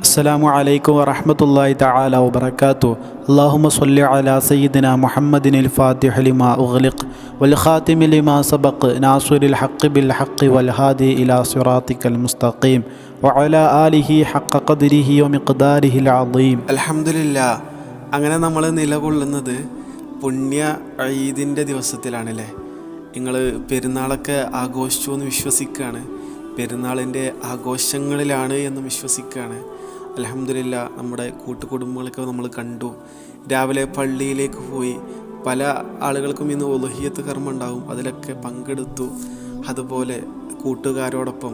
അസ്സലാമു അലൈക്കും വറഹ്മത്തുള്ളാഹി തആല വബറകാതുഹു. അല്ലാഹുമ്മ സ്വല്ലി അലാ സയ്യിദിനാ മുഹമ്മദിനിൽ ഫാത്തിഹി ലിമാ ഉഗ്ലിഖ് വൽ ഖാതിമി ലിമാ സബഖ് നാസിറിൽ ഹഖ് ബിൽ ഹഖ് വൽ ഹാദി ഇലാ സിറാത്തിക്കൽ മുസ്തഖീം വഅലാ ആലിഹി ഹഖ ഖദ്രിഹി വമിഖ്ദാരിഹിൽ അദീം. അൽഹംദുലില്ലാ. അങ്ങനെ നമ്മൾ നിലകൊള്ളുന്നത് പുണ്യ ഈദിൻ്റെ ദിവസത്തിലാണല്ലേ. നിങ്ങൾ പെരുന്നാളൊക്കെ ആഘോഷിച്ചു എന്ന് വിശ്വസിക്കുകയാണ്, പെരുന്നാളിൻ്റെ ആഘോഷങ്ങളിലാണ് എന്ന് വിശ്വസിക്കുകയാണ്. അൽഹംദുലില്ലാ, നമ്മുടെ കൂട്ടുകുടുംബങ്ങളൊക്കെ നമ്മൾ കണ്ടു. രാവിലെ പള്ളിയിലേക്ക് പോയി. പല ആളുകൾക്കും ഇന്ന് ഉളുഹിയ്യത്ത് കർമ്മം ഉണ്ടാകും, അതിലൊക്കെ പങ്കെടുത്തു. അതുപോലെ കൂട്ടുകാരോടൊപ്പം,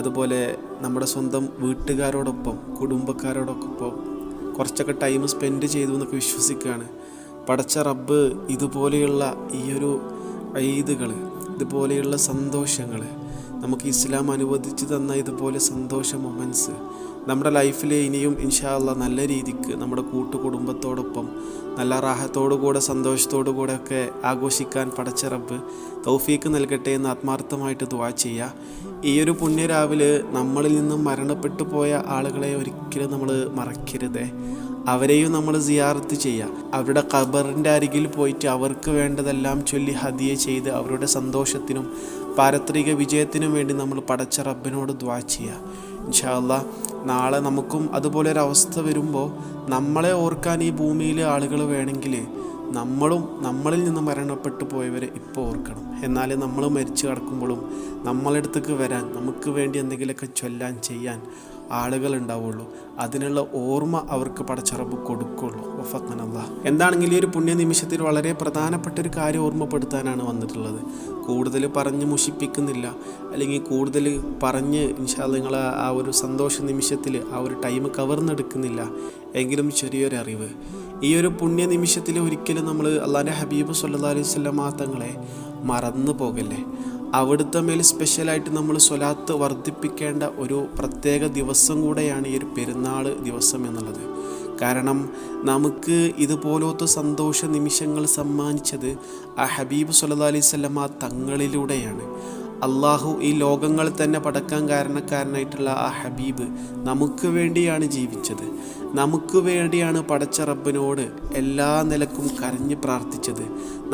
അതുപോലെ നമ്മുടെ സ്വന്തം വീട്ടുകാരോടൊപ്പം, കുടുംബക്കാരോടൊപ്പം കുറച്ചൊക്കെ ടൈം സ്പെൻഡ് ചെയ്തു എന്നൊക്കെ വിശ്വസിക്കുകയാണ്. പടച്ച റബ്ബ് ഇതുപോലെയുള്ള ഈയൊരു ഈദുകൾ, ഇതുപോലെയുള്ള സന്തോഷങ്ങൾ, നമുക്ക് ഇസ്ലാം അനുവദിച്ച് തന്ന ഇതുപോലെ സന്തോഷ മൊമെൻറ്റ്സ് നമ്മുടെ ലൈഫിൽ ഇനിയും ഇൻഷാ അല്ലാഹ് നല്ല രീതിക്ക് നമ്മുടെ കൂട്ടുകുടുംബത്തോടൊപ്പം നല്ല റാഹത്തോടുകൂടെ സന്തോഷത്തോടു കൂടെ ഒക്കെ ആഘോഷിക്കാൻ പടച്ച റബ്ബ് തൗഫീക്ക് നൽകട്ടെ എന്ന് ആത്മാർത്ഥമായിട്ട് ദുആ ചെയ്യുക. ഈ ഒരു പുണ്യരാവിലെ നമ്മളിൽ നിന്നും മരണപ്പെട്ടു പോയ ആളുകളെ ഒരിക്കലും നമ്മൾ മറക്കരുതേ. അവരെയും നമ്മൾ സിയാറത്ത് ചെയ്യുക. അവരുടെ ഖബറിൻ്റെ അരികിൽ പോയിട്ട് അവർക്ക് വേണ്ടതെല്ലാം ചൊല്ലി ഹദിയ ചെയ്ത് അവരുടെ സന്തോഷത്തിനും പാരത്രിക വിജയത്തിനും വേണ്ടി നമ്മൾ പടച്ച റബ്ബിനോട് ദുആ ചെയ്യുക. ഇൻഷാ അല്ലാഹ് നാളെ നമുക്കും അതുപോലെ ഒരവസ്ഥ വരുമ്പോൾ നമ്മളെ ഓർക്കാൻ ഈ ഭൂമിയിലെ ആളുകൾ വേണമെങ്കിൽ നമ്മളിൽ നിന്ന് മരണപ്പെട്ടു പോയവരെ ഇപ്പോൾ ഓർക്കണം. എന്നാലേ നമ്മൾ മരിച്ചു കിടക്കുമ്പോഴും നമ്മളടുത്തേക്ക് വരാൻ, നമുക്ക് വേണ്ടി എന്തെങ്കിലുമൊക്കെ ചൊല്ലാൻ ചെയ്യാൻ ആളുകൾ ഉണ്ടാവുള്ളൂ. അതിനുള്ള ഓർമ്മ അവർക്ക് പടച്ച റബ്ബ് കൊടുക്കുള്ളൂ. വഫഖ്നല്ലാഹ്. എന്താണെങ്കിലും ഈ ഒരു പുണ്യ നിമിഷത്തിൽ വളരെ പ്രധാനപ്പെട്ട ഒരു കാര്യം ഓർമ്മപ്പെടുത്താനാണ് വന്നിട്ടുള്ളത്. കൂടുതൽ പറഞ്ഞ് മുഷിപ്പിക്കുന്നില്ല, അല്ലെങ്കിൽ കൂടുതൽ പറഞ്ഞ് ഇൻഷാ അല്ലാഹ് നിങ്ങൾ ആ ഒരു സന്തോഷ നിമിഷത്തിൽ ആ ഒരു ടൈം കവർന്നെടുക്കുന്നില്ല. എങ്കിലും ചെറിയൊരു അറിവ്, ഈ ഒരു പുണ്യ നിമിഷത്തിൽ ഒരിക്കലും നമ്മൾ അള്ളാഹുവിൻ്റെ ഹബീബ് സ്വല്ലല്ലാഹു അലൈഹി വസല്ലം തങ്ങളെ മറന്നു പോകല്ലേ. അവിടുത്തെ മേൽ സ്പെഷ്യലായിട്ട് നമ്മൾ സ്വലാത്ത് വർദ്ധിപ്പിക്കേണ്ട ഒരു പ്രത്യേക ദിവസം കൂടെയാണ് ഈ ഒരു പെരുന്നാൾ ദിവസം എന്നുള്ളത്. കാരണം നമുക്ക് ഇതുപോലത്തെ സന്തോഷ നിമിഷങ്ങൾ സമ്മാനിച്ചത് ആ ഹബീബ് സ്വല്ലല്ലാഹു അലൈഹി വസല്ലം തങ്ങളിലൂടെയാണ്. അള്ളാഹു ഈ ലോകങ്ങൾ തന്നെ പടക്കാൻ കാരണക്കാരനായിട്ടുള്ള ആ ഹബീബ് നമുക്ക് വേണ്ടിയാണ് ജീവിച്ചത്, നമുക്ക് വേണ്ടിയാണ് പടച്ച റബ്ബിനോട് എല്ലാ നിലക്കും കരഞ്ഞ് പ്രാർത്ഥിച്ചത്,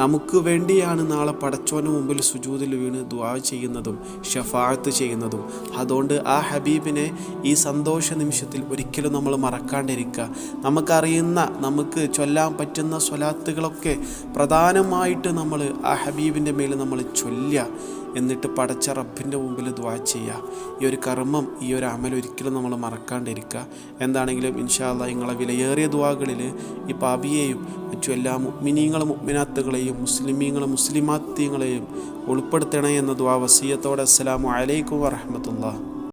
നമുക്ക് വേണ്ടിയാണ് നാളെ പടച്ചോന് മുമ്പിൽ സുജൂദിൽ വീണ് ദുആ ചെയ്യുന്നതും ഷഫാഅത്ത് ചെയ്യുന്നതും. അതുകൊണ്ട് ആ ഹബീബിനെ ഈ സന്തോഷ നിമിഷത്തിൽ ഒരിക്കലും നമ്മൾ മറക്കാണ്ടിരിക്കുക. നമുക്കറിയുന്ന, നമുക്ക് ചൊല്ലാൻ പറ്റുന്ന സ്വലാത്തുകളൊക്കെ പ്രധാനമായിട്ട് നമ്മൾ ആ ഹബീബിൻ്റെ മേൽ നമ്മൾ ചൊല്ലുക. എന്നിട്ട് പടച്ച റബ്ബിൻ്റെ മുമ്പിൽ ദുആ ചെയ്യുക. ഈ ഒരു കർമ്മം, ഈ ഒരു അമൽ ഒരിക്കലും നമ്മൾ മറക്കാണ്ടിരിക്കുക. എന്താണെങ്കിലും ഇൻഷാ അല്ലാഹ് നിങ്ങളെ വിലയേറിയ ദുആകളിൽ ഈ പാപിയെയും മറ്റു എല്ലാ മുഅ്മിനീങ്ങളും മുഅ്മിനാത്തുകളെയും മുസ്ലിമീങ്ങളും മുസ്ലിമാത്തികളെയും ഉൾപ്പെടുത്തണേ എന്ന ദുആ വസിയത്തോടെ അസ്സലാമു അലൈക്കും വറഹ്മത്തുള്ളാഹി.